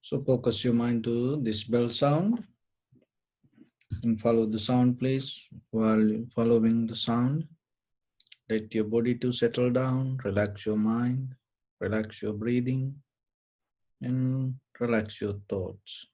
So focus your mind to this bell sound and follow the sound, please. While following the sound, let your body to settle down, relax your mind, relax your breathing, and relax your thoughts.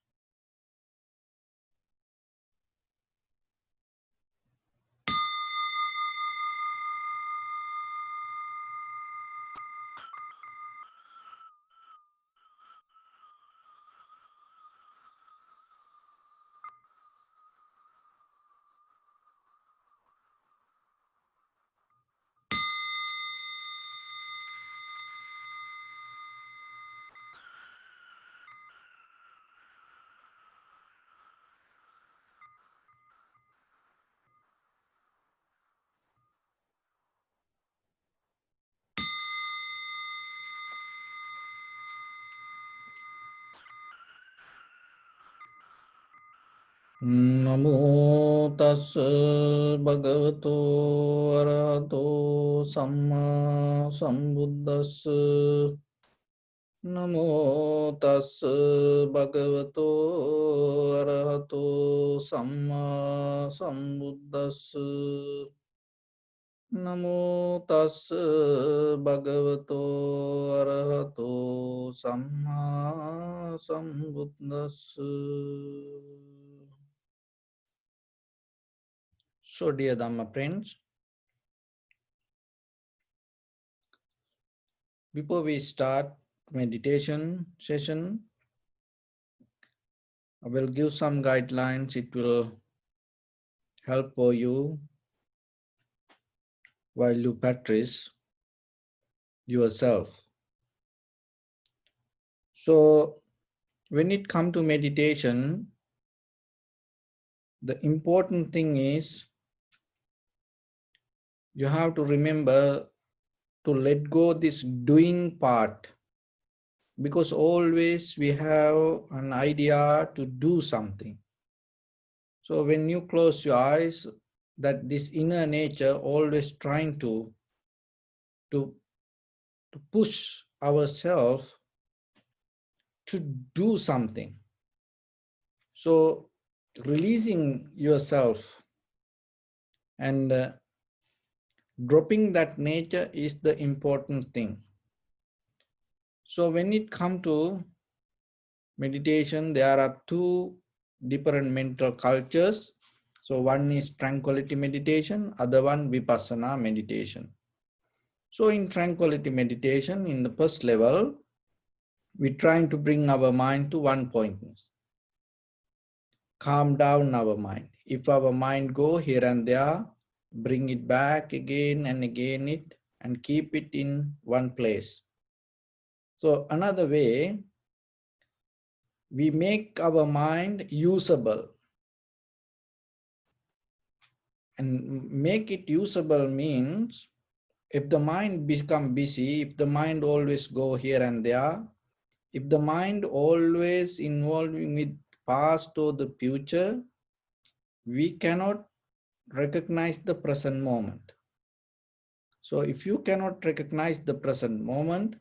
Namo tassa bhagavato arahato samma sambuddhassa. Namo tassa bhagavato arahato samma sambuddhassa. Namo tassa bhagavato arahato samma sambuddhassa. So dear Dhamma friends, before we start meditation session, I will give some guidelines. It will help for you while you practice yourself. So when it comes to meditation, the important thing is you have to remember to let go this doing part, because always we have an idea to do something. So when you close your eyes, that this inner nature always trying to push ourselves to do something. So releasing yourself and dropping that nature is the important thing. So when it comes to meditation, there are two different mental cultures. So one is tranquility meditation, other one vipassana meditation. So in tranquility meditation, in the first level, we're trying to bring our mind to one point. Calm down our mind. If our mind go here and there, bring it back again and again and keep it in one place. So another way, we make our mind usable. And make it usable means if the mind become busy, if the mind always go here and there, if the mind always involving with past or the future, we cannot recognize the present moment. So if you cannot recognize the present moment,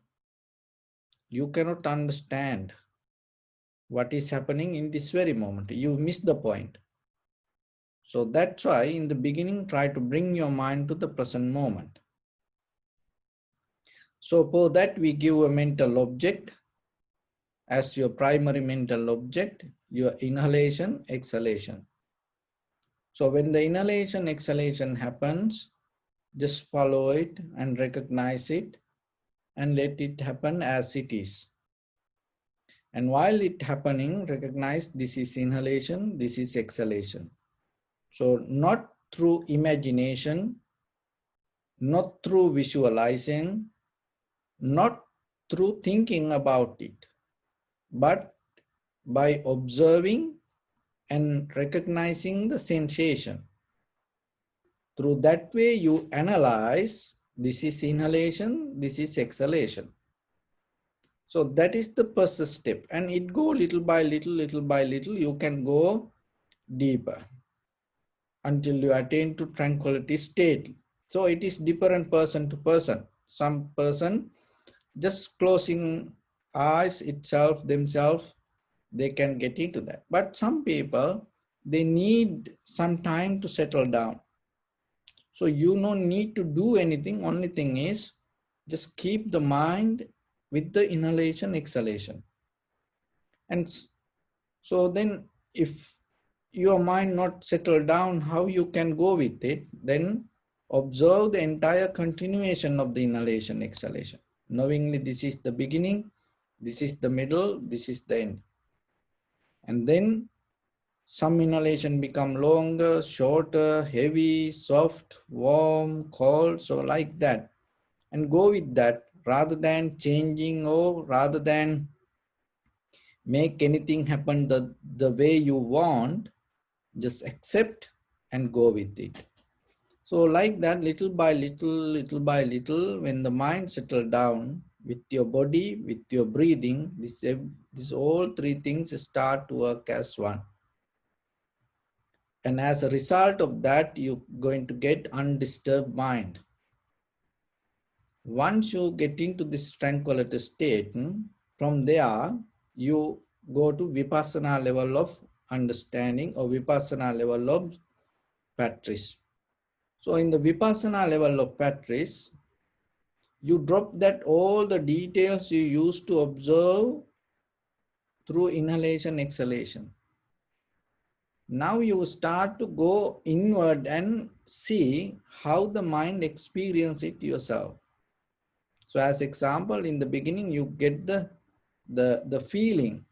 you cannot understand what is happening in this very moment. You miss the point. So that's why in the beginning, try to bring your mind to the present moment. So for that, we give a mental object as your primary mental object, your inhalation, exhalation. So when the inhalation, exhalation happens, just follow it and recognize it and let it happen as it is. And while it happening, recognize this is inhalation, this is exhalation. So not through imagination, not through visualizing, not through thinking about it, but by observing and recognizing the sensation. Through that way, you analyze this is inhalation, this is exhalation. So that is the first step, and it go little by little, little by little, you can go deeper until you attain to tranquility state. So it is different person to person. Some person just closing eyes itself, themselves, they can get into that. But some people, they need some time to settle down. So you don't need to do anything. Only thing is just keep the mind with the inhalation, exhalation. And so then if your mind not settled down, how you can go with it? Then observe the entire continuation of the inhalation, exhalation. Knowingly this is the beginning, this is the middle, this is the end. And then some inhalation become longer, shorter, heavy, soft, warm, cold, so like that. And go with that rather than changing or rather than make anything happen the way you want, just accept and go with it. So like that, little by little, when the mind settle down with your body, with your breathing, this all three things start to work as one. And as a result of that, you're going to get undisturbed mind. Once you get into this tranquility state, from there, you go to vipassana level of understanding or vipassana level of practice. So in the vipassana level of practice, you drop that all the details you used to observe through inhalation, exhalation. Now you start to go inward and see how the mind experiences it yourself. So as example, in the beginning, you get the feeling.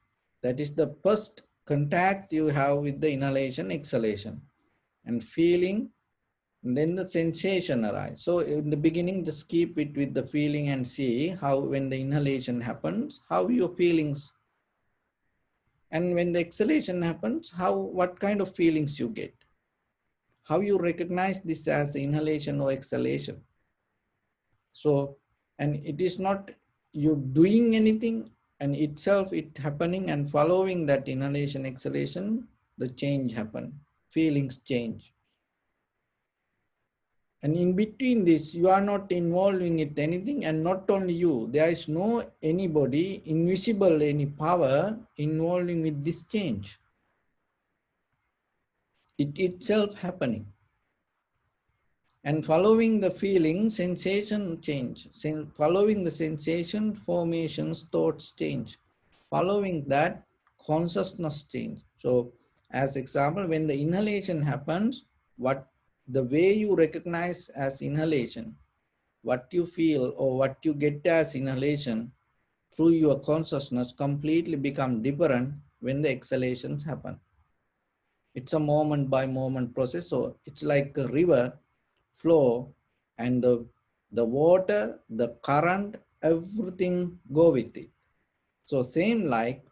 That is the first contact you have with the inhalation, exhalation. And feeling, and then the sensation arises. So in the beginning, just keep it with the feeling and see how when the inhalation happens, how your feelings. And when the exhalation happens, what kind of feelings you get. How you recognize this as inhalation or exhalation. So, and it is not you doing anything, and itself it happening and following that inhalation, exhalation, the change happen, feelings change. And in between this, you are not involving it anything, and not only you, there is no anybody, invisible, any power involving with this change. It itself happening. And following the feeling, sensation change. Following the sensation, formations, thoughts change. Following that, consciousness change. So as example, when the inhalation happens, the way you recognize as inhalation, what you feel or what you get as inhalation through your consciousness completely become different when the exhalations happen. It's a moment by moment process. So it's like a river flow, and the water, the current, everything go with it. So same like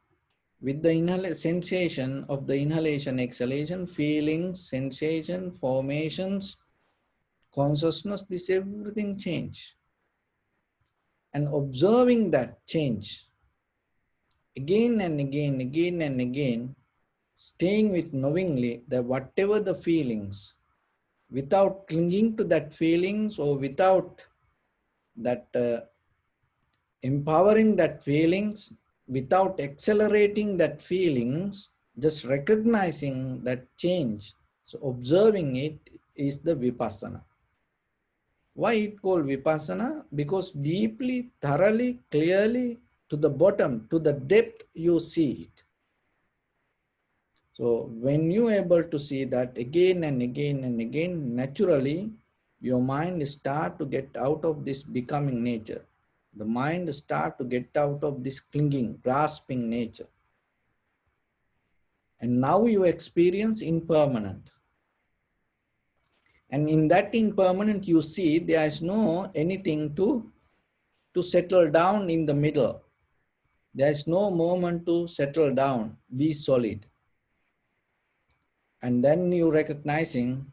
with the sensation of the inhalation, exhalation, feelings, sensation, formations, consciousness, this everything change. And observing that change again and again, again and again, staying with knowingly that whatever the feelings, without clinging to that feelings or without that empowering that feelings, without accelerating that feelings, just recognizing that change. So observing it is the vipassana. Why it called vipassana? Because deeply, thoroughly, clearly, to the bottom, to the depth, you see it. So when you are able to see that again and again and again, naturally, your mind start to get out of this becoming nature. The mind start to get out of this clinging, grasping nature. And now you experience impermanent. And in that impermanent, you see there is no anything to settle down in the middle. There is no moment to settle down, be solid. And then you recognizing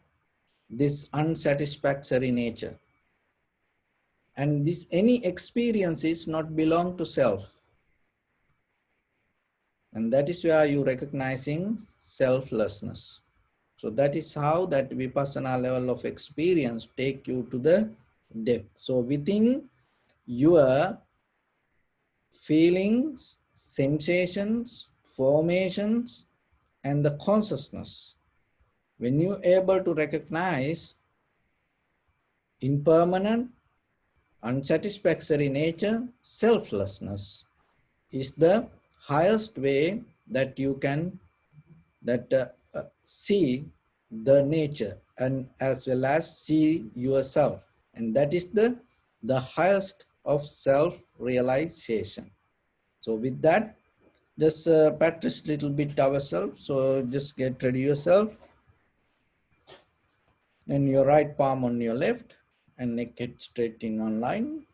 this unsatisfactory nature. And this any experience is not belong to self. And that is where you recognizing selflessness. So that is how that vipassana level of experience take you to the depth. So within your feelings, sensations, formations, and the consciousness. When you're able to recognize impermanent, unsatisfactory nature, selflessness is the highest way that you can see the nature and as well as see yourself, and that is the highest of self-realization. So with that, just practice little bit ourselves. So just get ready yourself, and your right palm on your left and neck head straight in one line,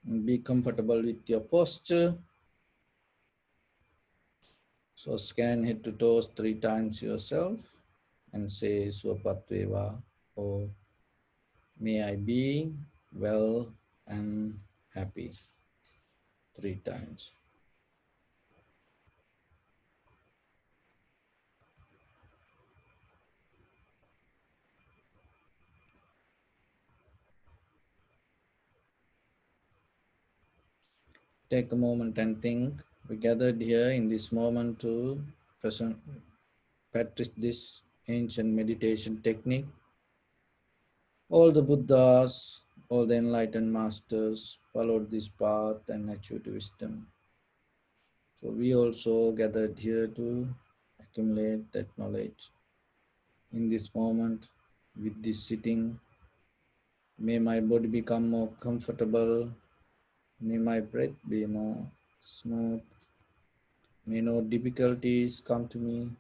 and be comfortable with your posture. So scan head to toes 3 times yourself and say Swapatveva, or may I be well and happy 3 times. Take a moment and think. We gathered here in this moment to practice this ancient meditation technique. All the Buddhas, all the enlightened masters followed this path and achieved wisdom. So we also gathered here to accumulate that knowledge. In this moment, with this sitting, may my body become more comfortable. May my breath be more smooth. May no difficulties come to me.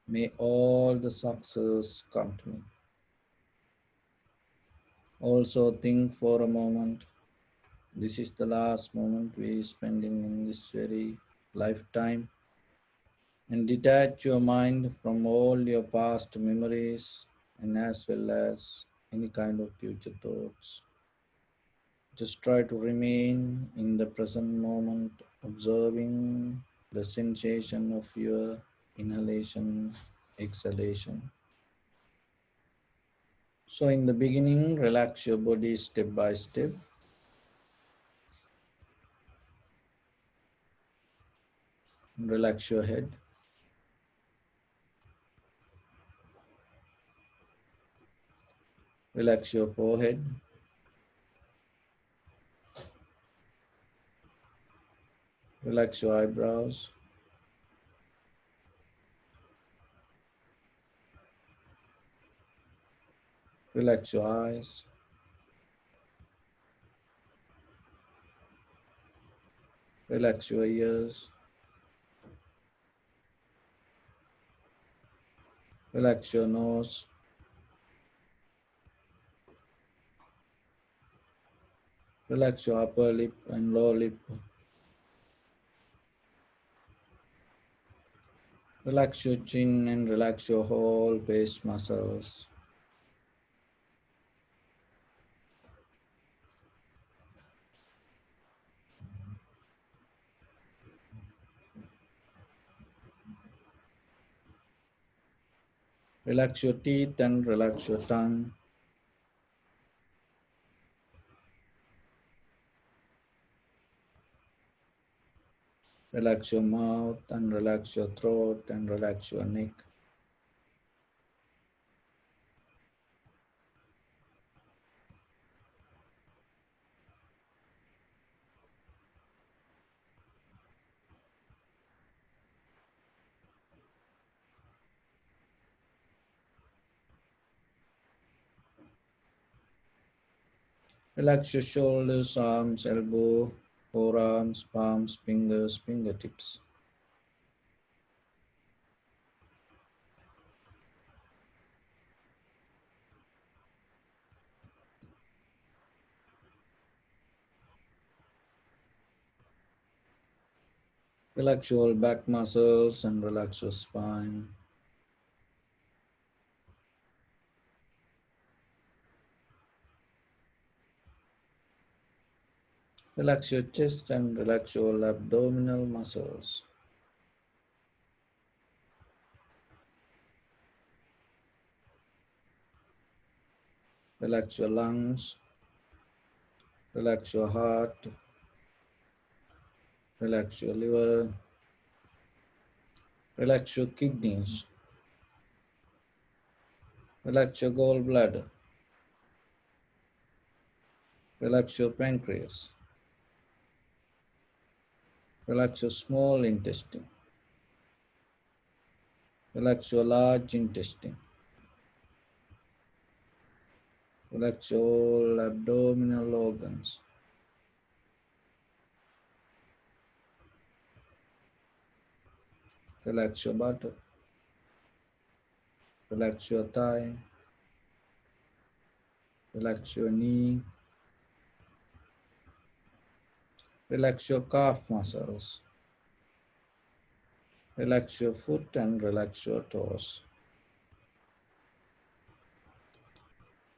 May all the success come to me. Also think for a moment. This is the last moment we are spending in this very lifetime. And detach your mind from all your past memories and as well as any kind of future thoughts. Just try to remain in the present moment, observing the sensation of your inhalation, exhalation. So in the beginning, relax your body step by step. Relax your head. Relax your forehead. Relax your eyebrows. Relax your eyes. Relax your ears. Relax your nose. Relax your upper lip and lower lip. Relax your chin and relax your whole face muscles. Relax your teeth and relax your tongue. Relax your mouth and relax your throat and relax your neck. Relax your shoulders, arms, elbow, forearms, palms, fingers, fingertips. Relax your back muscles and relax your spine. Relax your chest and relax your abdominal muscles. Relax your lungs. Relax your heart. Relax your liver. Relax your kidneys. Relax your gallbladder. Relax your pancreas. Relax your small intestine. Relax your large intestine. Relax all abdominal organs. Relax your buttock. Relax your thigh. Relax your knee. Relax your calf muscles. Relax your foot and relax your toes.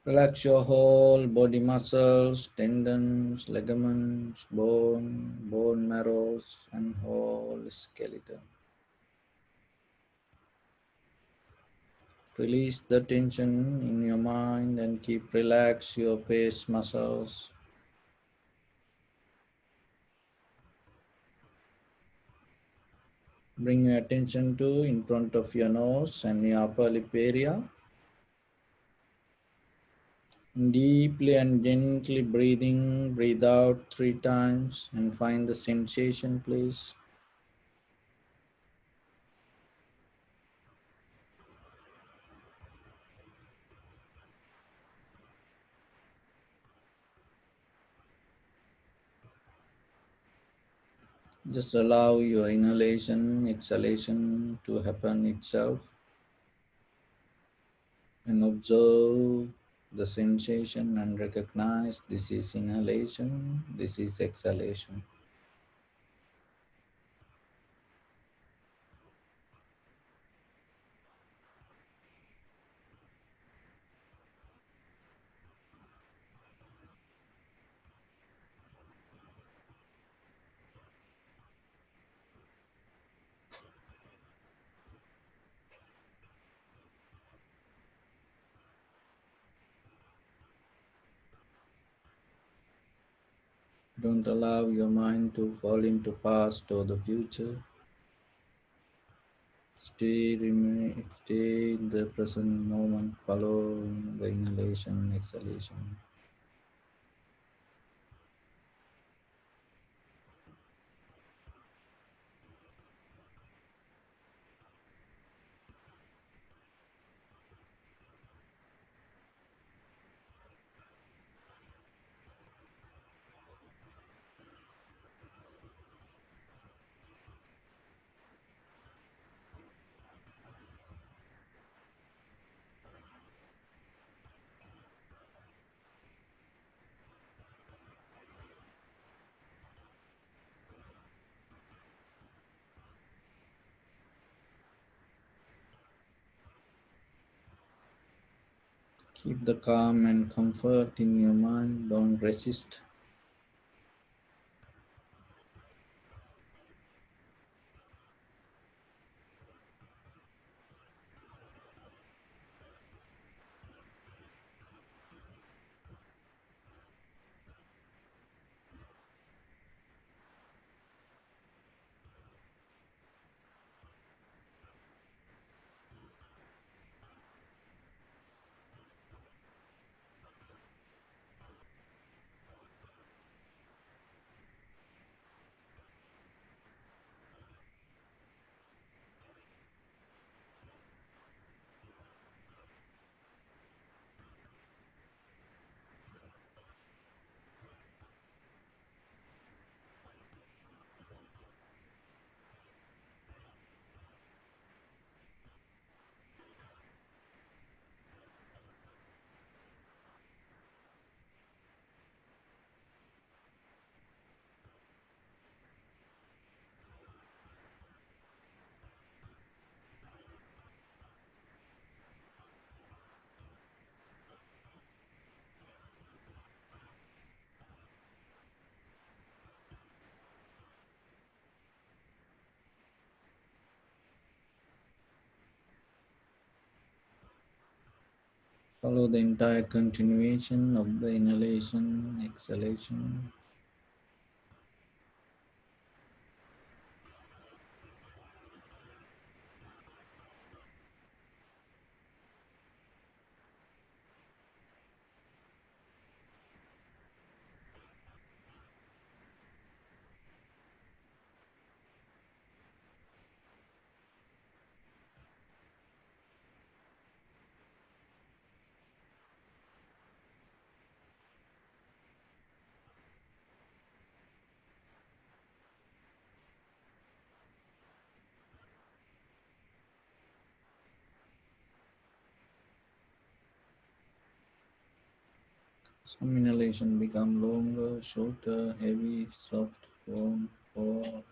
Relax your whole body muscles, tendons, ligaments, bone marrows, and whole skeleton. Release the tension in your mind and keep relax your face muscles. Bring your attention to in front of your nose and your upper lip area. Deeply and gently breathing, breathe out 3 times and find the sensation, please. Just allow your inhalation, exhalation to happen itself and observe the sensation and recognize this is inhalation, this is exhalation. Don't allow your mind to fall into past or the future. Stay in the present moment, following the inhalation, exhalation. Keep the calm and comfort in your mind, don't resist. Follow the entire continuation of the inhalation, exhalation. Some inhalation become longer, shorter, heavy, soft, warm, or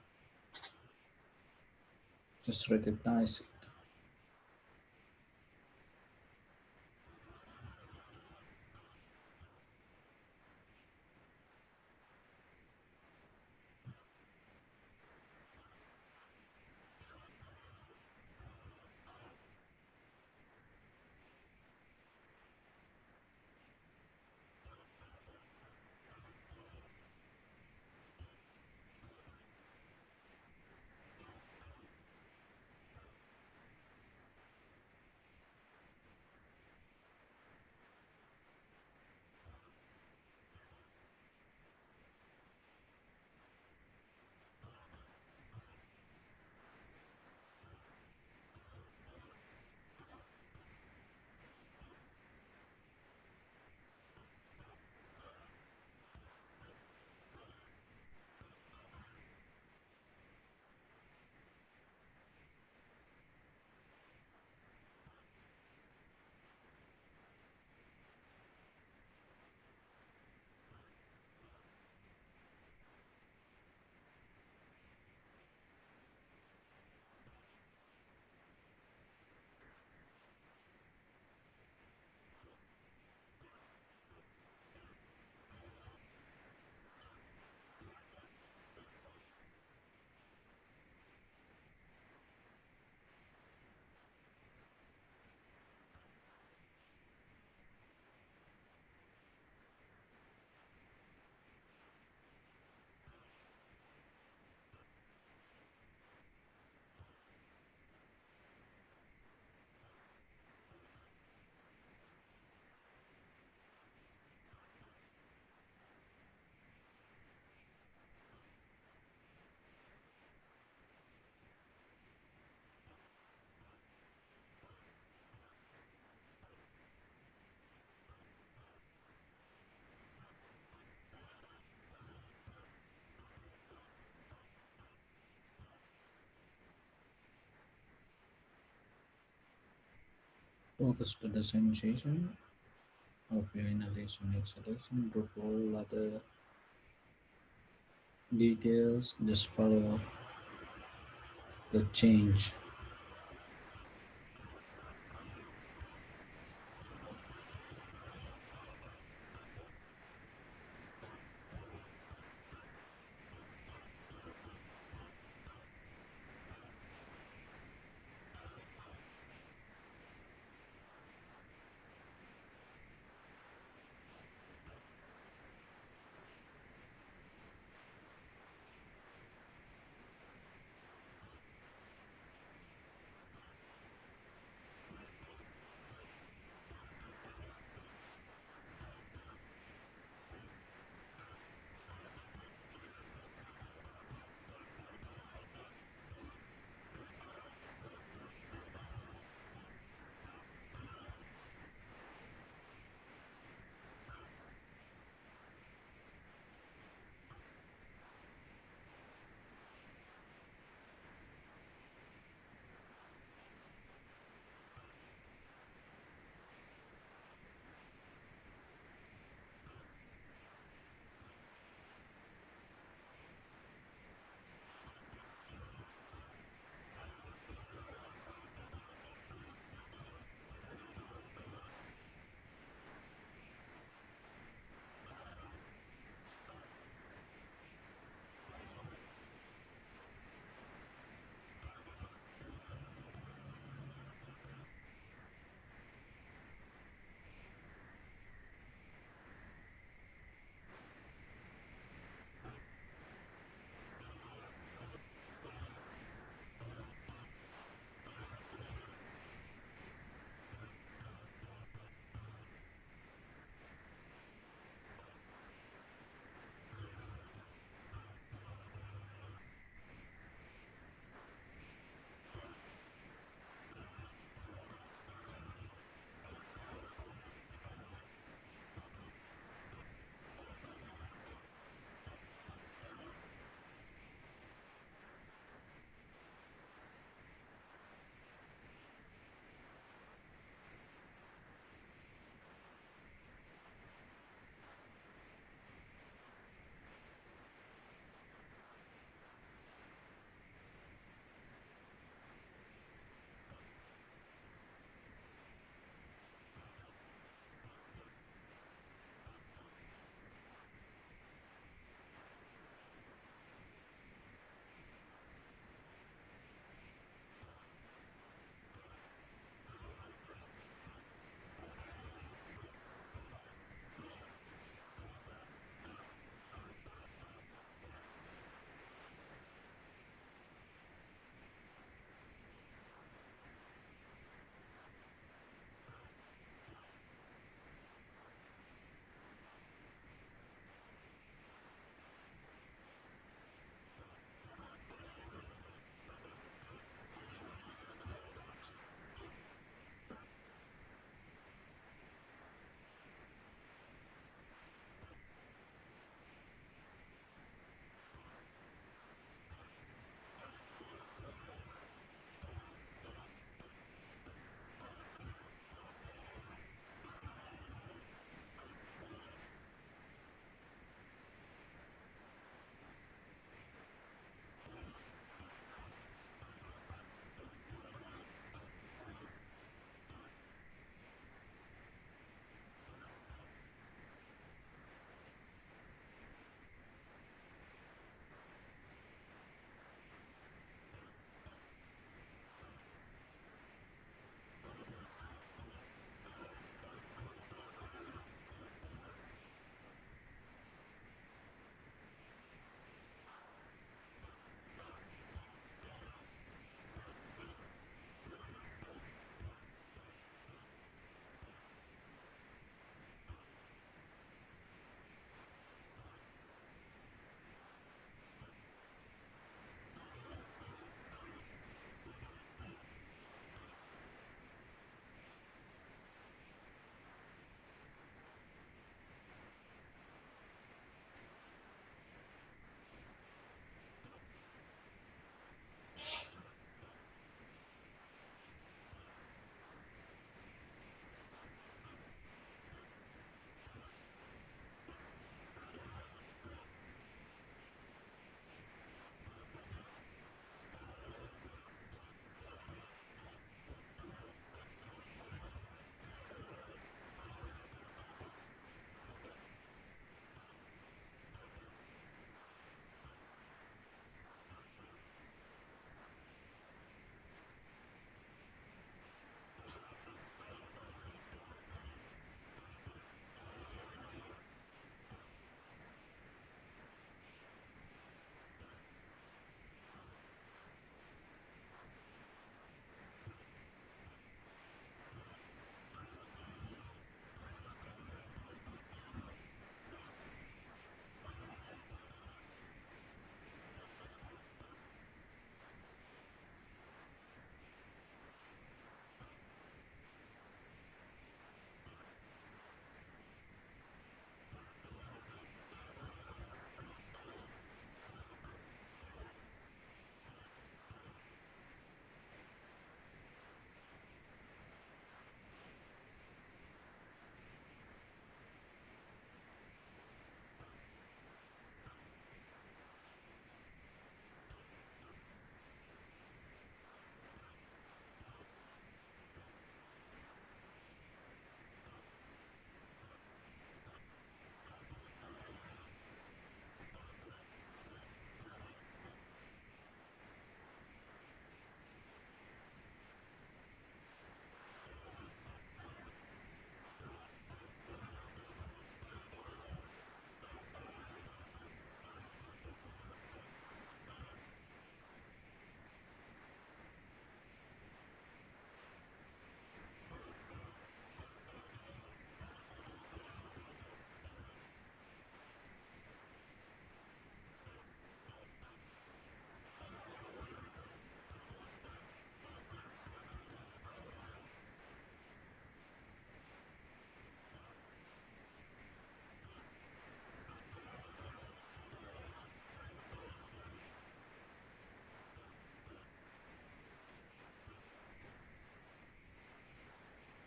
just recognize it. Focus to the sensation of your inhalation, exhalation. Drop all other details. Just follow the change.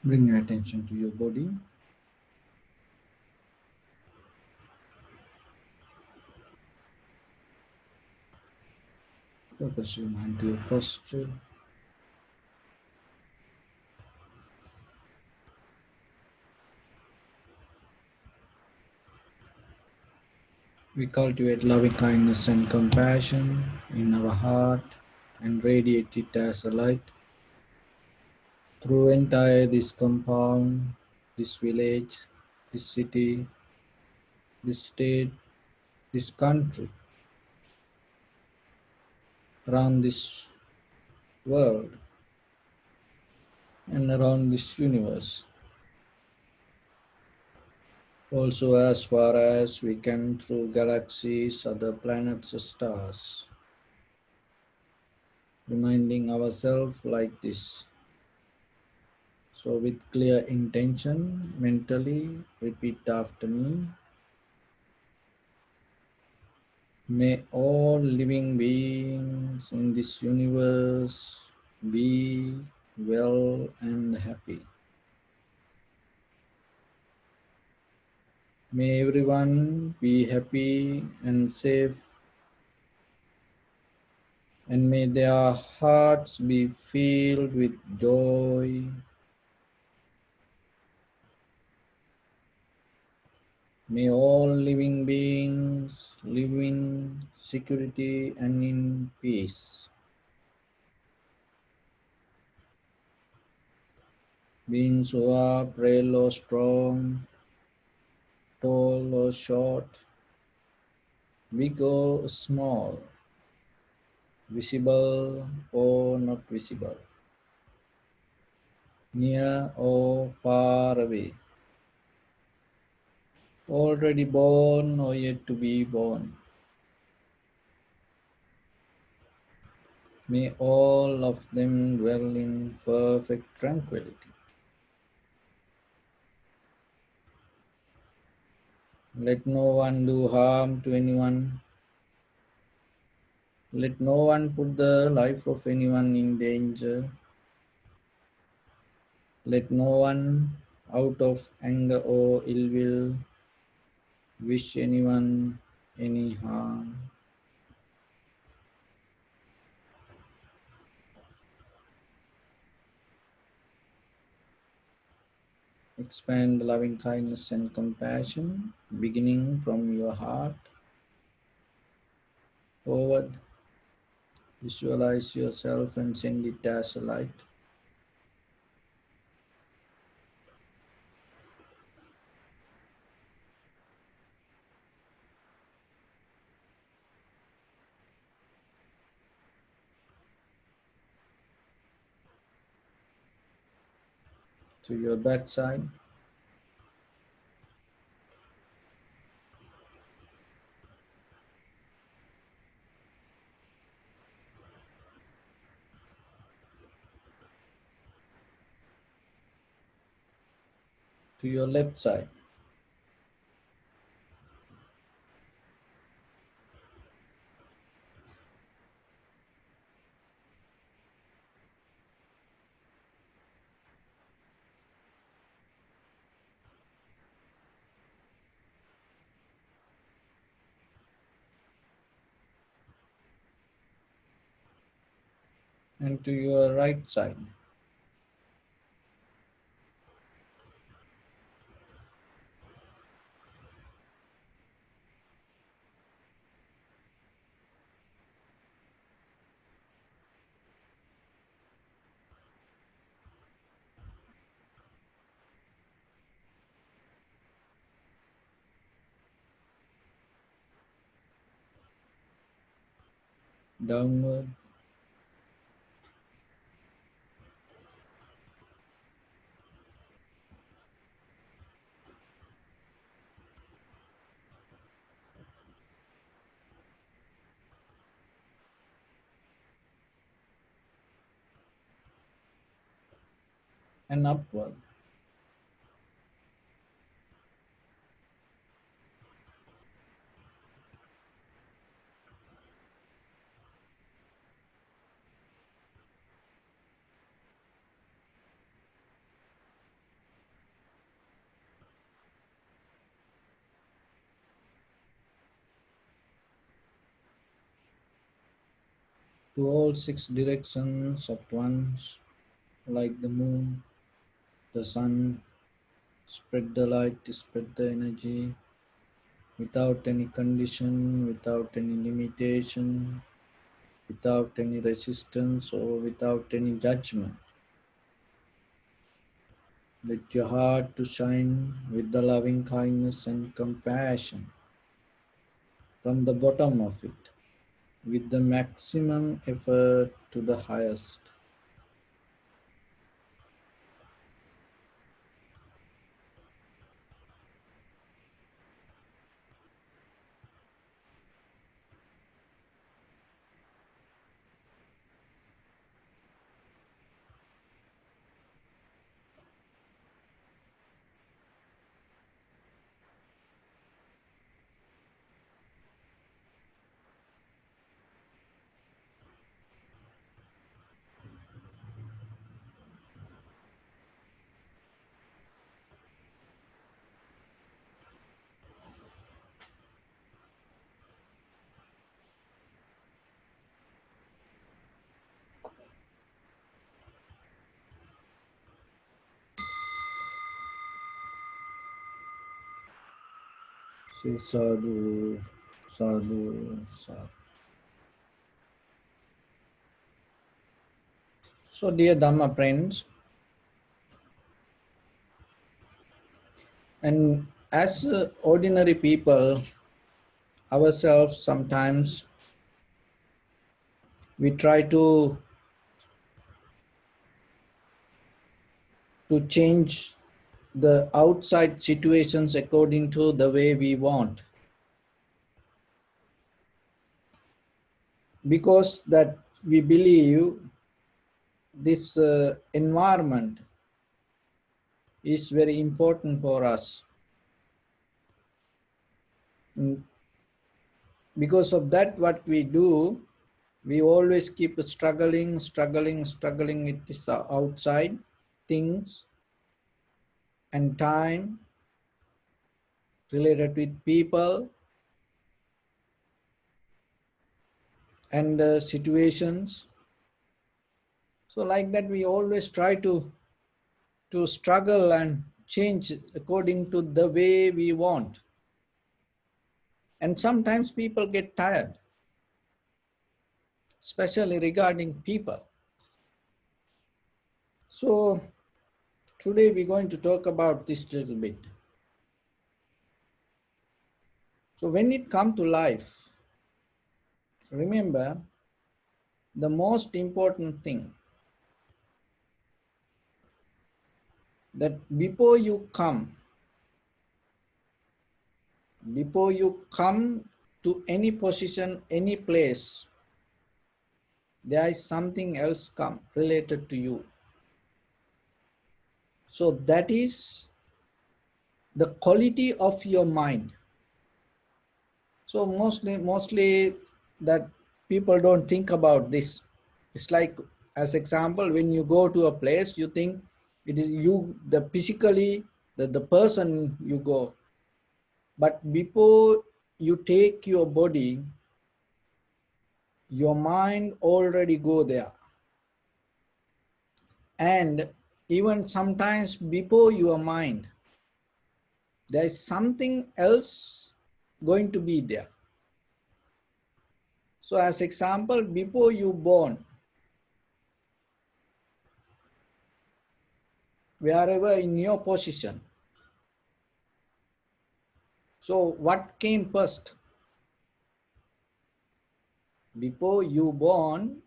Bring your attention to your body. Focus your mind to your posture. We cultivate loving kindness and compassion in our heart and radiate it as a light through entire this compound, this village, this city, this state, this country, around this world, and around this universe. Also, as far as we can, through galaxies, other planets, stars, reminding ourselves like this. So, with clear intention, mentally repeat after me. May all living beings in this universe be well and happy. May everyone be happy and safe, and may their hearts be filled with joy. May all living beings live in security and in peace. Beings who are frail or strong, tall or short, big or small, visible or not visible, near or far away, already born or yet to be born. May all of them dwell in perfect tranquility. Let no one do harm to anyone. Let no one put the life of anyone in danger. Let no one, out of anger or ill will, wish anyone any harm. Expand loving kindness and compassion, beginning from your heart forward. Visualize yourself and send it as a light. To your backside, to your left side, and to your right side. Downward and upward. to all 6 directions at once, like the moon, the sun. Spread the light, spread the energy without any condition, without any limitation, without any resistance or without any judgment. Let your heart to shine with the loving kindness and compassion from the bottom of it, with the maximum effort to the highest. Say sadhu, sadhu, sadhu. So dear Dhamma friends, and as ordinary people ourselves, sometimes we try to change the outside situations according to the way we want, because that we believe this environment is very important for us. Mm, because of that, what we do, we always keep struggling with this outside things and time related with people and situations. So like that, we always try to struggle and change according to the way we want. And sometimes people get tired, especially regarding people. So today we're going to talk about this little bit. So when it comes to life, remember the most important thing, that before you come to any position, any place, there is something else come related to you. So that is the quality of your mind. So mostly that people don't think about this. It's like, as example, when you go to a place, you think it is you, the physically, the person you go. But before you take your body, your mind already go there. And even sometimes before your mind, there is something else going to be there. So as example, before you born, wherever in your position, so what came first? Before you born,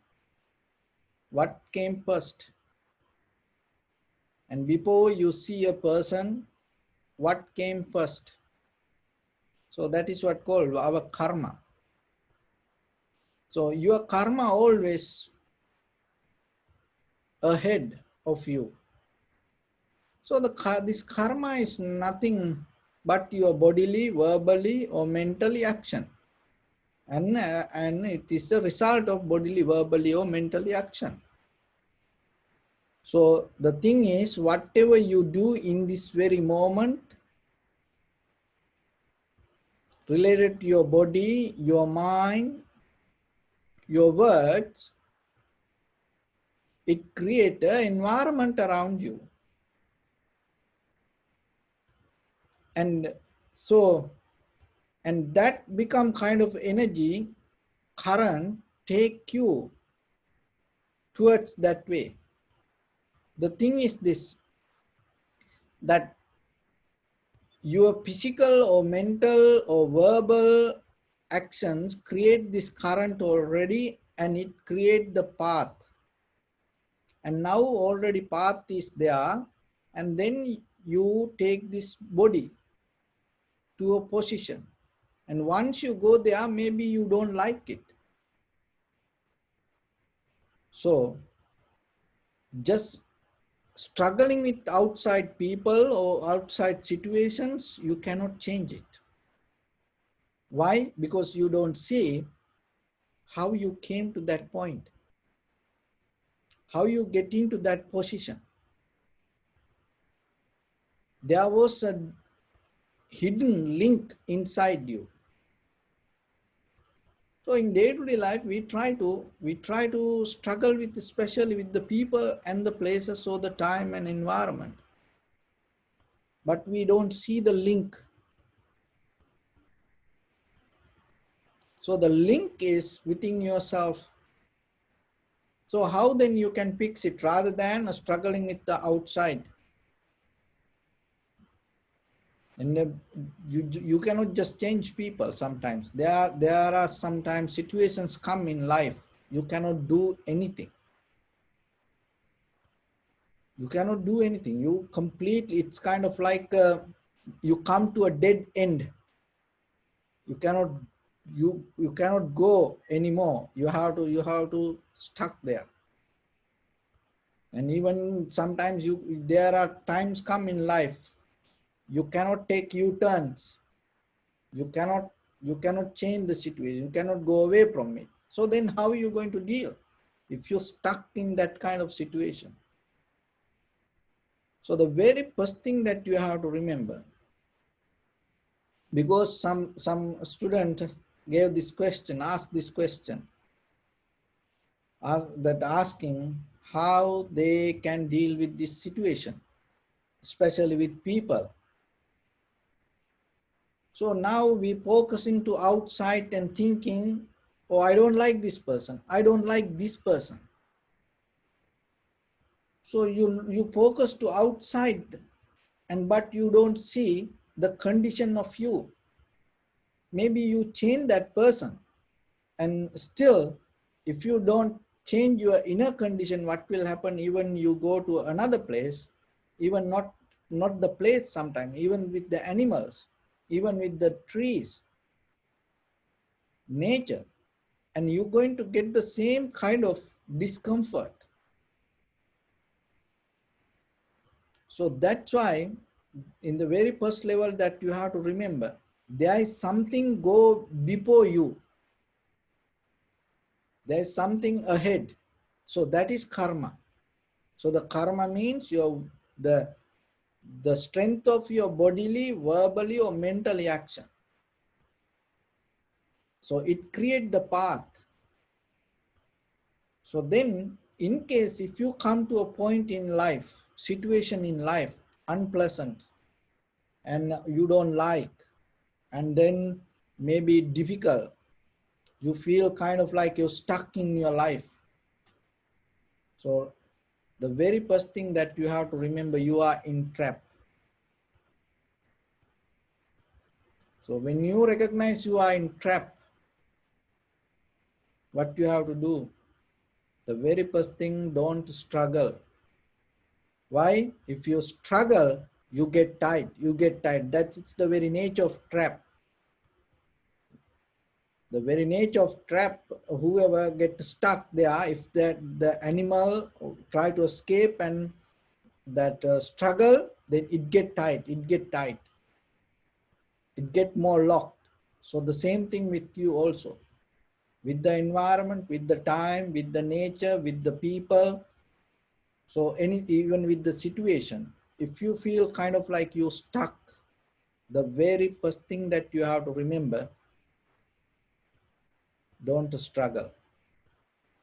what came first? And before you see a person, what came first? So that is what called our karma. So your karma always ahead of you. So this karma is nothing but your bodily, verbally or mentally action. And it is the result of bodily, verbally or mentally action. So the thing is, whatever you do in this very moment, related to your body, your mind, your words, it creates an environment around you. And so, and that become kind of energy current take you towards that way. The thing is this, that your physical or mental or verbal actions create this current already, and it create the path. And now already path is there, and then you take this body to a position. And once you go there, maybe you don't like it. So just struggling with outside people or outside situations, you cannot change it. Why? Because you don't see how you came to that point, how you get into that position. There was a hidden link inside you. So in day-to-day life, we try to struggle with, especially with the people and the places or the time and environment. But we don't see the link. So the link is within yourself. So how then you can fix it rather than struggling with the outside? And you cannot just change people sometimes. There are sometimes situations come in life. You cannot do anything. You cannot do anything. You completely, it's kind of like you come to a dead end. You cannot go anymore. You have to stuck there. And even sometimes there are times come in life, you cannot take U-turns. You cannot change the situation. You cannot go away from it. So then how are you going to deal if you're stuck in that kind of situation? So the very first thing that you have to remember, because some student gave this question, asked this question, asking how they can deal with this situation, especially with people. So now we focusing to outside and thinking, oh, I don't like this person. I don't like this person. So you focus to outside, but you don't see the condition of you. Maybe you change that person, and still, if you don't change your inner condition, what will happen? Even you go to another place, even not the place sometimes, even with the animals, even with the trees, nature, and you're going to get the same kind of discomfort. So that's why in the very first level that you have to remember, there is something go before you. There is something ahead. So that is karma. So the karma means the strength of your bodily, verbally or mentally action. So it creates the path. So then in case if you come to a point in life, situation in life, unpleasant, and you don't like, and then maybe difficult, you feel kind of like you're stuck in your life. So the very first thing that you have to remember, you are in trap. So when you recognize you are in trap, what you have to do? The very first thing, don't struggle. Why? If you struggle, you get tight. You get tight. That's the very nature of trap. The very nature of trap, whoever gets stuck there, if the animal try to escape and that struggle, then it get tight. It get tight. It get more locked. So the same thing with you also. With the environment, with the time, with the nature, with the people. So even with the situation, if you feel kind of like you're stuck, the very first thing that you have to remember, don't struggle.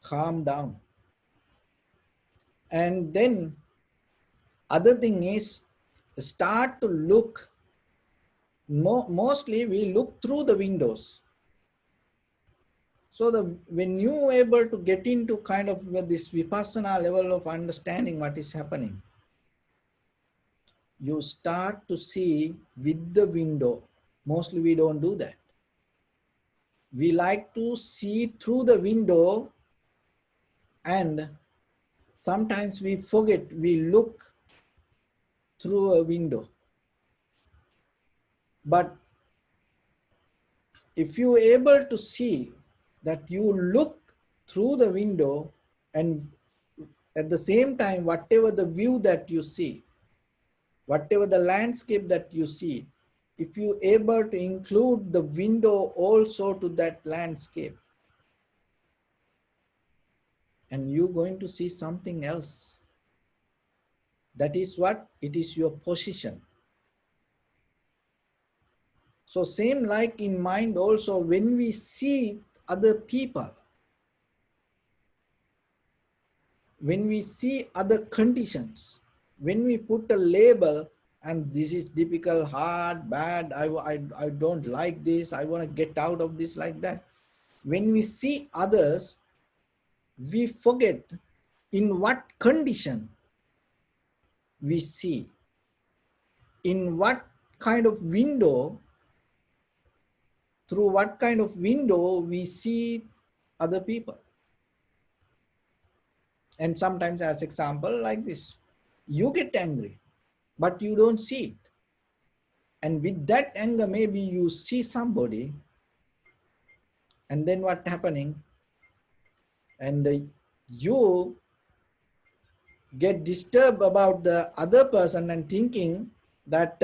Calm down. And then other thing is, start to look, mostly we look through the windows. So when you able to get into kind of this vipassana level of understanding what is happening, you start to see with the window. Mostly we don't do that. We like to see through the window, and sometimes we forget we look through a window. But if you able to see that you look through the window, and at the same time, whatever the view that you see, whatever the landscape that you see, if you able to include the window also to that landscape, and you're going to see something else. That is what? It is your position. So same like in mind also, when we see other people, when we see other conditions, when we put a label, and this is difficult, hard, bad, I don't like this, I want to get out of this, like that. When we see others, we forget in what condition we see, in what kind of window, through what kind of window we see other people. And sometimes, as example, like this, you get angry, but you don't see it. And with that anger, maybe you see somebody, and then what happening? And you get disturbed about the other person and thinking that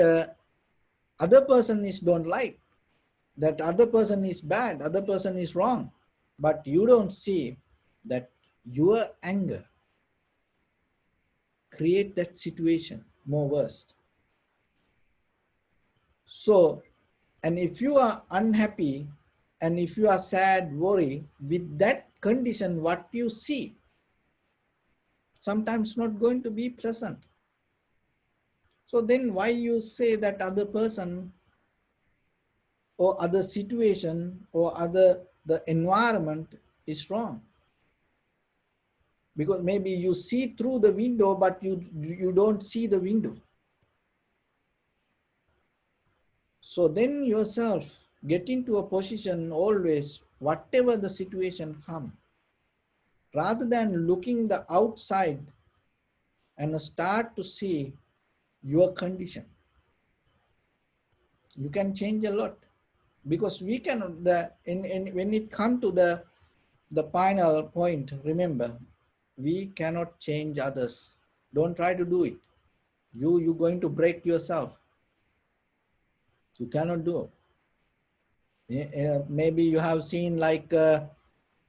other person is don't like, that other person is bad, other person is wrong. But you don't see that your anger create that situation more worst. So, and if you are unhappy, and if you are sad, worry, with that condition, what you see, sometimes not going to be pleasant. So then why you say that other person or other situation or the environment is wrong? Because maybe you see through the window, but you don't see the window. So then yourself get into a position always, whatever the situation come, rather than looking the outside, and start to see your condition. You can change a lot, because we can, when it comes to the final point, remember, we cannot change others. Don't try to do it. You're going to break yourself. You cannot do it. Maybe you have seen like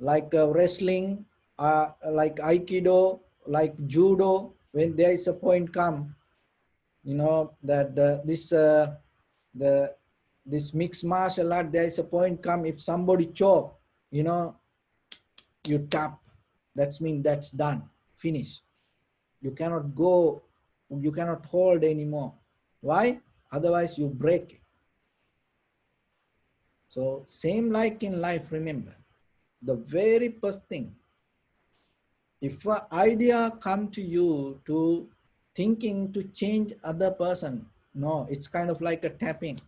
wrestling, like aikido, like judo. When there is a point come, you know that this mixed martial art, there is a point come, if somebody choke, you know, you tap. That's mean that's done, finish. You cannot go, you cannot hold anymore. Why? Otherwise you break it. So same like in life, remember, the very first thing, if an idea come to you to thinking to change other person, no, it's kind of like a tapping.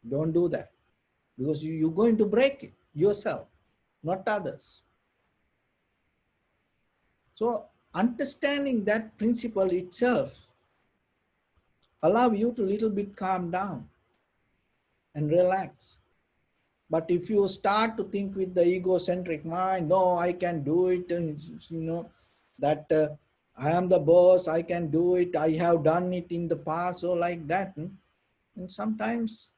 Don't do that, because you're going to break it yourself, not others. So understanding that principle itself allow you to little bit calm down and relax. But if you start to think with the egocentric mind, no, I can do it, and you know that I am the boss, I can do it, I have done it in the past, or like that. And sometimes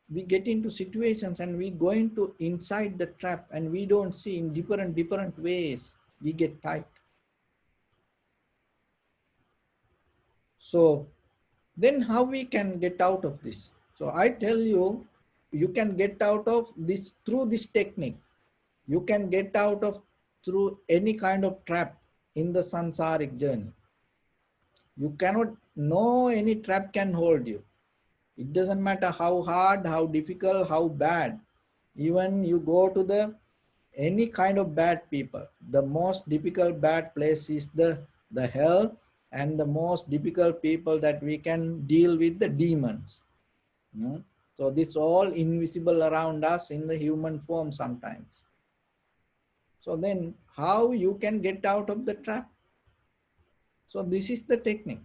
we get into situations and we go into inside the trap, and we don't see in different ways, we get tight. So then how we can get out of this? So I tell you, you can get out of this through this technique. You can get out of through any kind of trap. in the sansaric journey. You cannot, no any trap can hold you. It doesn't matter how hard, how difficult, how bad. Even you go to the any kind of bad people, the most difficult bad place is the hell, and the most difficult people that we can deal with the demons. So this all invisible around us in the human form sometimes. So then how you can get out of the trap? So this is the technique.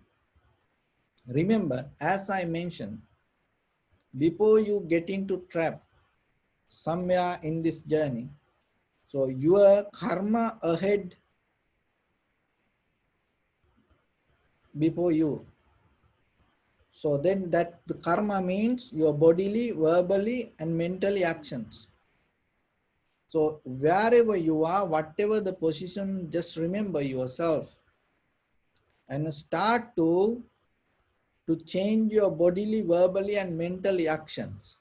Remember, as I mentioned, before you get into trap somewhere in this journey, so your karma ahead before you. So then that the karma means your bodily, verbally and mentally actions. So wherever you are, whatever the position, just remember yourself and start to change your bodily, verbally and mentally actions.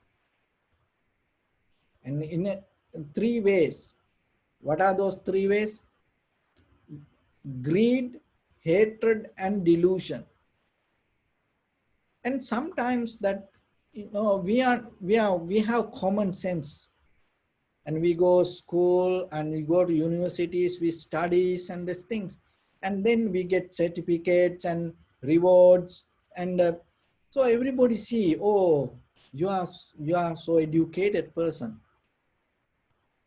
And in three ways. What are those three ways? Greed, hatred and delusion. And sometimes that, you know, we have common sense, and we go school and we go to universities, we studies and these things, and then we get certificates and rewards, and so everybody see, oh, you are so educated person.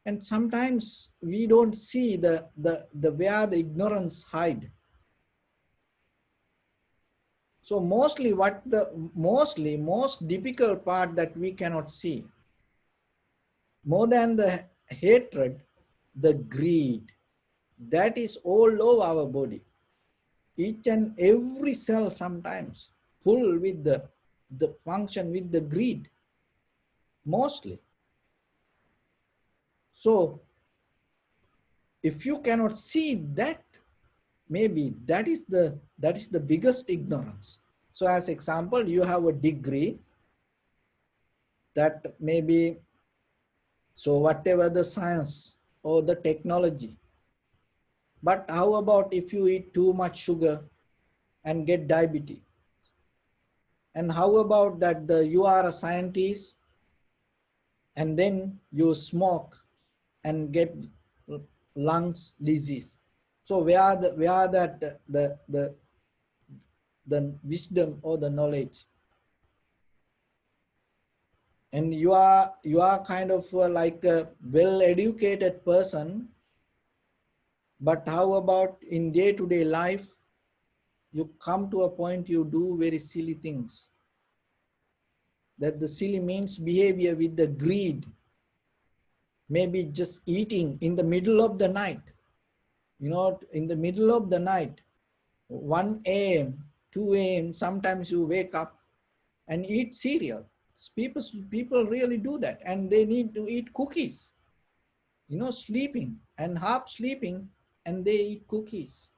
And sometimes we don't see the where the ignorance hide. So mostly most difficult part that we cannot see, more than the hatred, the greed, that is all over our body. Each and every cell sometimes full with the function with the greed, mostly. So if you cannot see that, maybe that is the biggest ignorance. So as example, you have a degree that maybe, so whatever the science or the technology, but how about if you eat too much sugar and get diabetes? And how about that you are a scientist and then you smoke and get lungs disease? So where that the wisdom or the knowledge? And you are kind of like a well-educated person, but how about in day-to-day life, you come to a point you do very silly things. That the silly means behavior with the greed. Maybe just eating in the middle of the night. You know, in the middle of the night, 1 a.m., 2 a.m., sometimes you wake up and eat cereal. People really do that, and they need to eat cookies. You know, sleeping and half sleeping, and they eat cookies.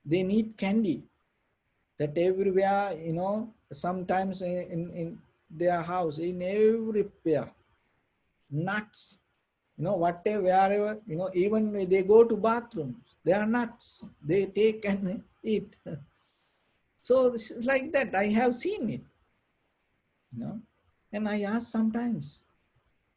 They need candy. That everywhere, you know, sometimes in their house, in everywhere, nuts, you know, whatever, wherever, you know, even when they go to bathrooms, they are nuts. They take and eat. So this is like that. I have seen it, you know, and I ask sometimes,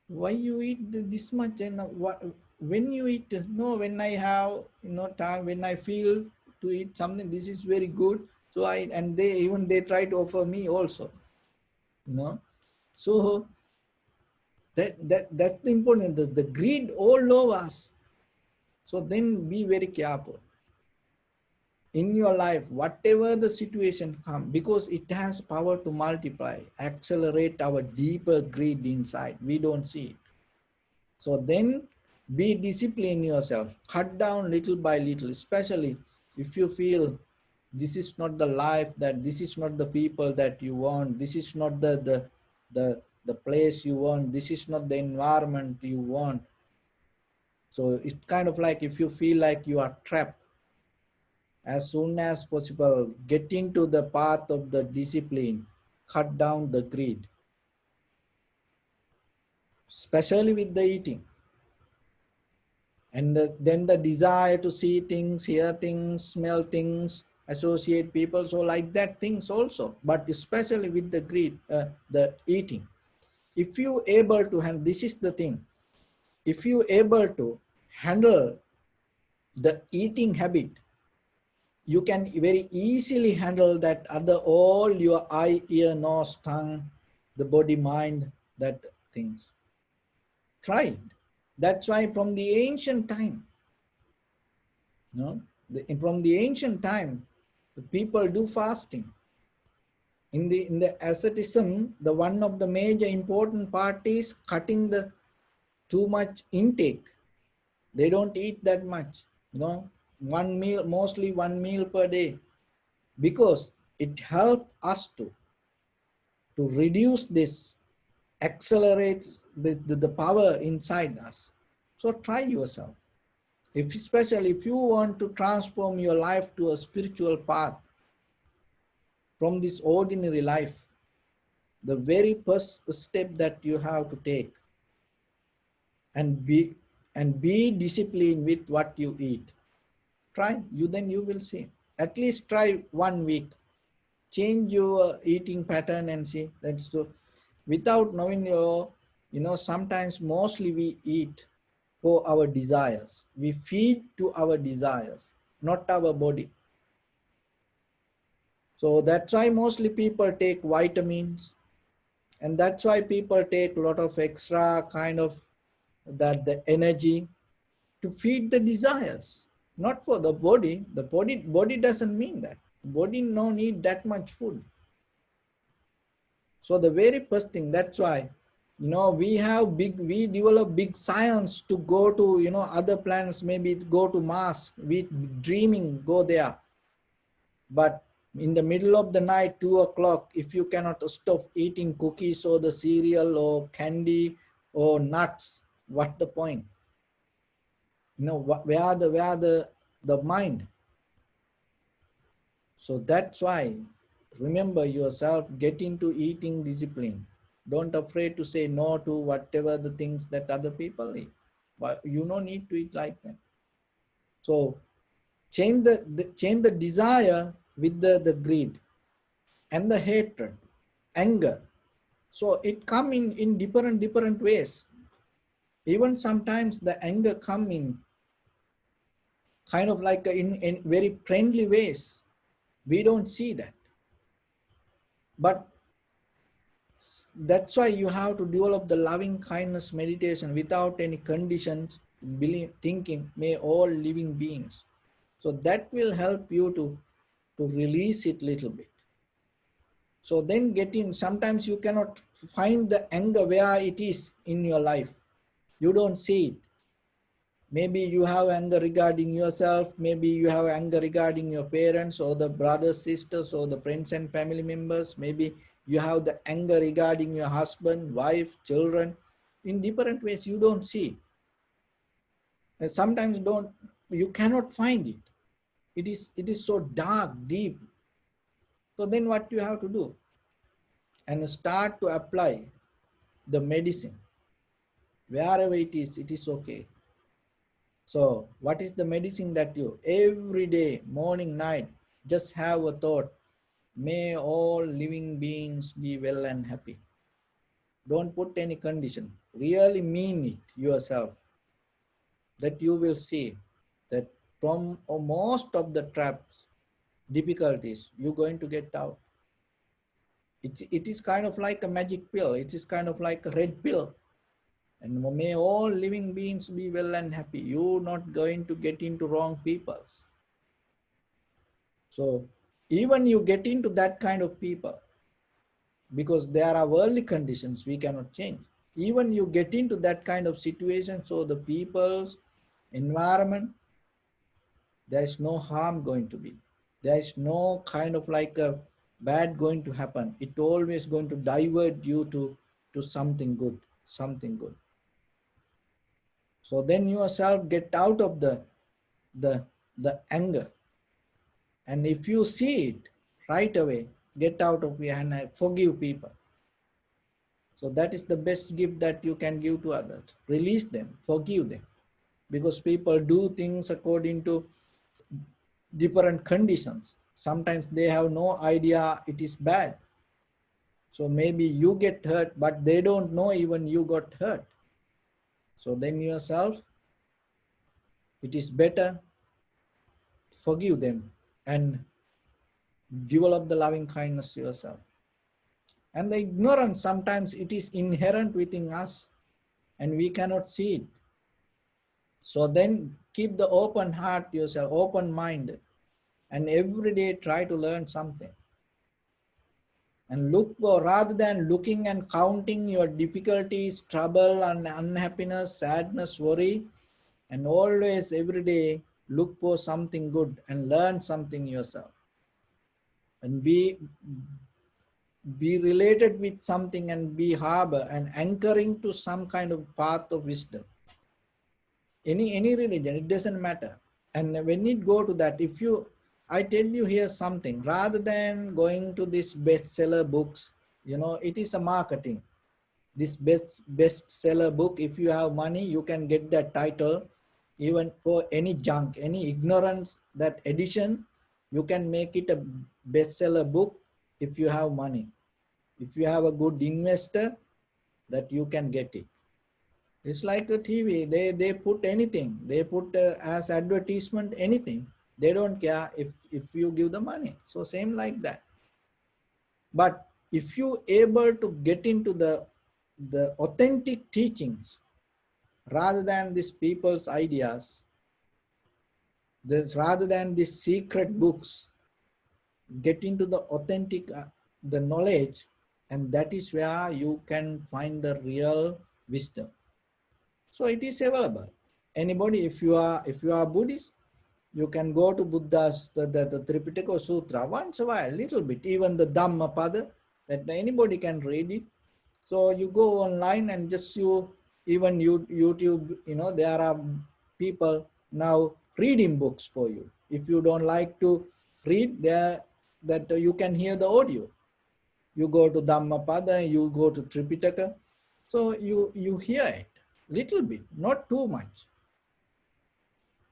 why you eat this much? And what, when you eat? No, when I have, you know, time, when I feel to eat something, this is very good. So and they try to offer me also, you know. So that's the important, the greed all over us. So then be very careful in your life, whatever the situation comes, because it has power to multiply, accelerate our deeper greed inside. We don't see it. So then be disciplined yourself, cut down little by little, especially if you feel this is not the life, that this is not the people that you want, this is not the place you want, this is not the environment you want. So it's kind of like if you feel like you are trapped, as soon as possible, get into the path of the discipline, cut down the greed, especially with the eating. And then the desire to see things, hear things, smell things, associate people, so like that things also, but especially with the greed, the eating. If you able to handle, this is the thing, if you able to handle the eating habit, you can very easily handle that other, all your eye, ear, nose, tongue, the body, mind, that things. Try it. That's why from the ancient time, no, from the ancient time, the people do fasting. In the asceticism, the one of the major important part is cutting the too much intake. They don't eat that much, one meal, mostly one meal per day, because it helps us to reduce this, accelerates the power inside us. So try yourself. Especially if you want to transform your life to a spiritual path from this ordinary life, the very first step that you have to take, and be disciplined with what you eat. Try, then you will see. At least try 1 week. Change your eating pattern and see. That's so. Without knowing sometimes mostly we eat for our desires. We feed to our desires, not our body. So that's why mostly people take vitamins, and that's why people take a lot of extra kind of the energy to feed the desires, not for the body. The body doesn't mean that. Body no need that much food. So the very first thing, that's why, we develop big science to go to, other planets, maybe go to Mars, we dreaming, go there. But in the middle of the night, 2 o'clock, if you cannot stop eating cookies or the cereal or candy or nuts, what the point? Where the mind? So that's why, remember yourself, get into eating discipline. Don't afraid to say no to whatever the things that other people eat. But you don't need to eat like that. So change the desire with the greed and the hatred, anger. So it come in different ways. Even sometimes the anger come in kind of like in very friendly ways. We don't see that. But that's why you have to develop the loving kindness meditation without any conditions, thinking, may all living beings. So that will help you to release it little bit. So then sometimes you cannot find the anger where it is in your life. You don't see it. Maybe you have anger regarding yourself, maybe you have anger regarding your parents or the brothers, sisters, or the friends and family members. Maybe you have the anger regarding your husband, wife, children. In different ways, you don't see. And sometimes you cannot find it. It is so dark, deep. So then what you have to do? And start to apply the medicine. Wherever it is okay. So what is the medicine that you, every day, morning, night, just have a thought, may all living beings be well and happy. Don't put any condition. Really mean it yourself. That you will see that from most of the traps, difficulties, you're going to get out. It is kind of like a magic pill. It is kind of like a red pill. And may all living beings be well and happy. You're not going to get into wrong people. So even you get into that kind of people, because there are worldly conditions we cannot change. Even you get into that kind of situation, so the people's environment, there is no harm going to be. There is no kind of like a bad going to happen. It always going to divert you to something good, something good. So then yourself get out of the anger. And if you see it right away, get out of it and forgive people. So that is the best gift that you can give to others. Release them, forgive them. because people do things according to different conditions. Sometimes they have no idea it is bad. So maybe you get hurt, but they don't know even you got hurt. So then yourself, it is better forgive them and develop the loving kindness yourself. And the ignorance, sometimes it is inherent within us and we cannot see it. So then keep the open heart yourself, open mind, and every day try to learn something. And look for, rather than looking and counting your difficulties, trouble and unhappiness, sadness, worry, and always every day look for something good and learn something yourself. And be related with something and be harbor and anchoring to some kind of path of wisdom. Any religion, it doesn't matter. And when it go to that, if you, I tell you here something, rather than going to this bestseller books, you know, it is a marketing. This bestseller book, if you have money, you can get that title. Even for any junk, any ignorance, that edition, you can make it a bestseller book if you have money. If you have a good investor, that you can get it. It's like the TV, they put anything. They put as advertisement anything. They don't care if you give the money. So same like that. But if you able to get into the authentic teachings, rather than these people's ideas, rather than these secret books, get into the authentic, the knowledge, and that is where you can find the real wisdom. So it is available. Anybody, if you are Buddhist, you can go to Buddha's the Tripitaka Sutra once a while, little bit, even the Dhamma Pada, that anybody can read it. So you go online and just even YouTube, you know, there are people now reading books for you. If you don't like to read, there that you can hear the audio. You go to Dhammapada, you go to Tripitaka, so you hear it little bit, not too much.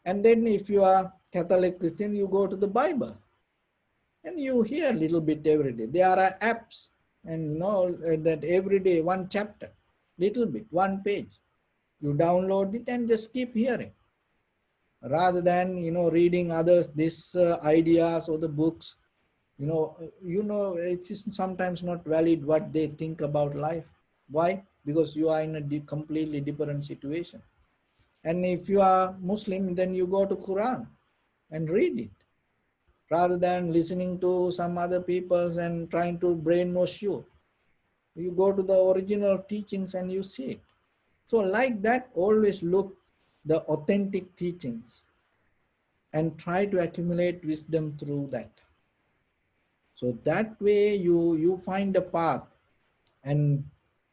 And then if you are Catholic Christian, you go to the Bible and you hear a little bit every day. There are apps, and you know that every day one chapter, little bit, one page. You download it and just keep hearing, rather than, you know, reading others this ideas or the books. You know it is sometimes not valid what they think about life. Why? Because you are in a completely different situation. And if you are Muslim, then you go to Quran and read it, rather than listening to some other people's and trying to brainwash you. You go to the original teachings and you see it. So like that, always look the authentic teachings and try to accumulate wisdom through that. So that way you find a path, and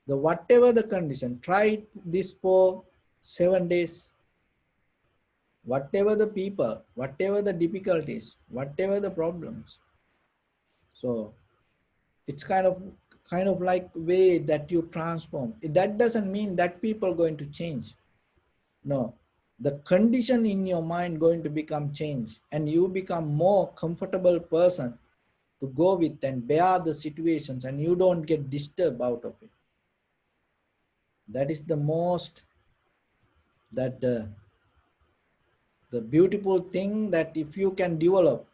the whatever the condition, try this for 7 days. Whatever the people, whatever the difficulties, whatever the problems. So it's kind of like way that you transform. That doesn't mean that people are going to change. No, the condition in your mind going to become changed, and you become more comfortable person to go with and bear the situations, and you don't get disturbed out of it. That is the most, that the beautiful thing, that if you can develop.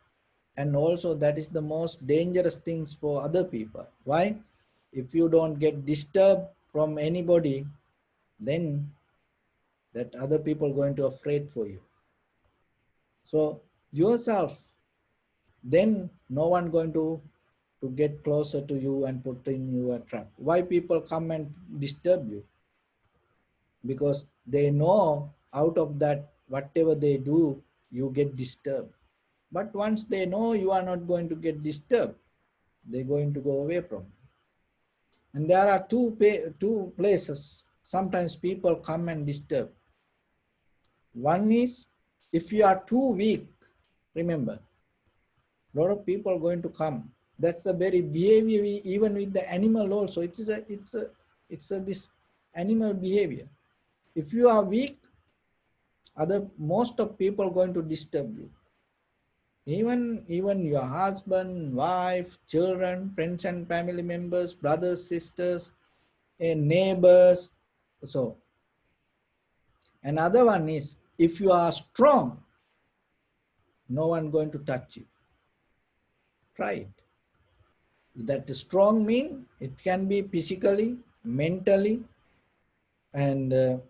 And also that is the most dangerous things for other people. Why? If you don't get disturbed from anybody, then that other people are going to afraid for you. So yourself, then no one going to get closer to you and put in you a trap. Why people come and disturb you? Because they know out of that, whatever they do, you get disturbed. But once they know you are not going to get disturbed, they're going to go away from you. And there are two places sometimes people come and disturb. One is, if you are too weak, remember, a lot of people are going to come. That's the very behavior, even with the animal also. It's this animal behavior. If you are weak, most of people going to disturb you. Even your husband, wife, children, friends and family members, brothers, sisters, and neighbors. So another one is, if you are strong, no one going to touch you. Try it. That strong mean it can be physically, mentally, and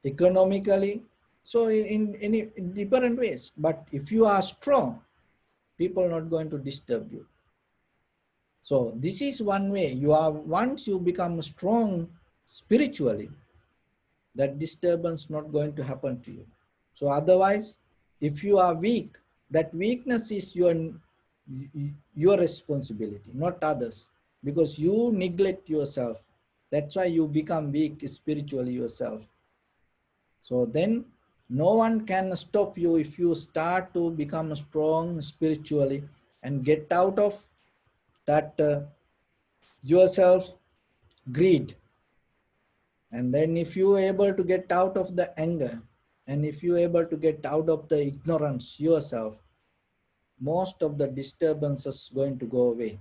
economically. So in different ways. But if you are strong, people are not going to disturb you. So this is one way. Once you become strong spiritually, that disturbance not going to happen to you. So otherwise, if you are weak, that weakness is your responsibility, not others, because you neglect yourself. That's why you become weak spiritually yourself. So then no one can stop you if you start to become strong spiritually and get out of that yourself greed. And then if you are able to get out of the anger, and if you are able to get out of the ignorance yourself, most of the disturbances going to go away.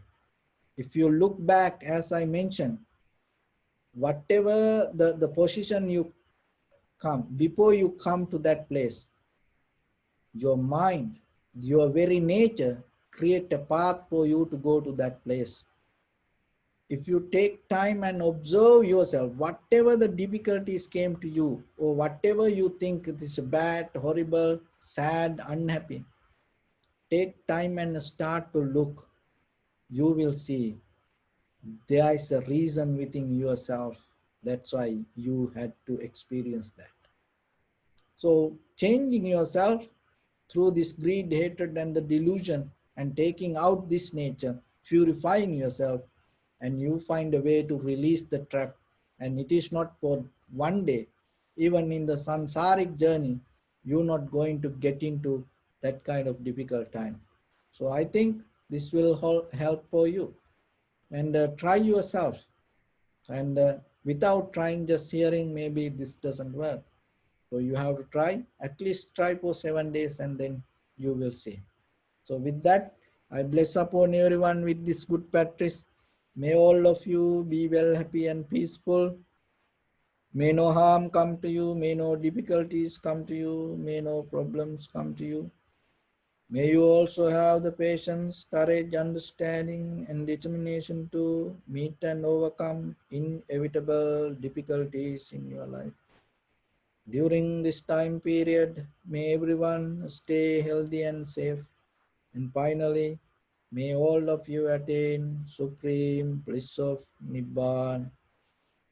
If you look back, as I mentioned, whatever the position you come, before you come to that place, your mind, your very nature create a path for you to go to that place. If you take time and observe yourself, whatever the difficulties came to you, or whatever you think it is bad, horrible, sad, unhappy, take time and start to look. You will see there is a reason within yourself. That's why you had to experience that. So changing yourself through this greed, hatred, and the delusion, and taking out this nature, purifying yourself, and you find a way to release the trap. And it is not for one day. Even in the sansaric journey, you're not going to get into that kind of difficult time. So I think this will help for you. And try yourself. And without trying, just hearing, maybe this doesn't work. So you have to try, at least try for 7 days, and then you will see. So with that, I bless upon everyone with this good practice. May all of you be well, happy and peaceful. May no harm come to you. May no difficulties come to you. May no problems come to you. May you also have the patience, courage, understanding, and determination to meet and overcome inevitable difficulties in your life. During this time period, may everyone stay healthy and safe. And finally, may all of you attain supreme bliss of Nibbana.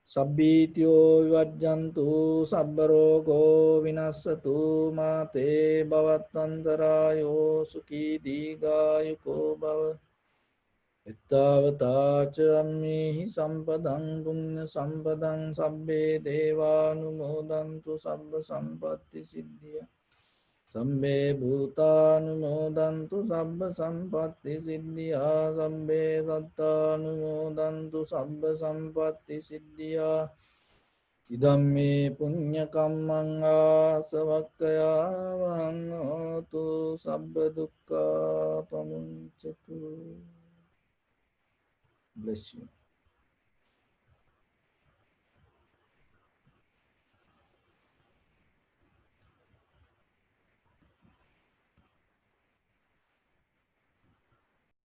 Sabbityo vivajjantu sabbarogo vinasatu mate bhavatvantarayo sukhi digayuko bhava. Ittavata ca ammihi sampadang punya sampadang sabbe devanumodantu sabba sampatti siddhya. Sambe bhutanumodantu sabba sampatti siddhya. Sambe sattanumodantu sabba sampatti siddhya. Idamme punya kammang asavakkaya vanghotu sabba dukkha pamuncatu. Bless you.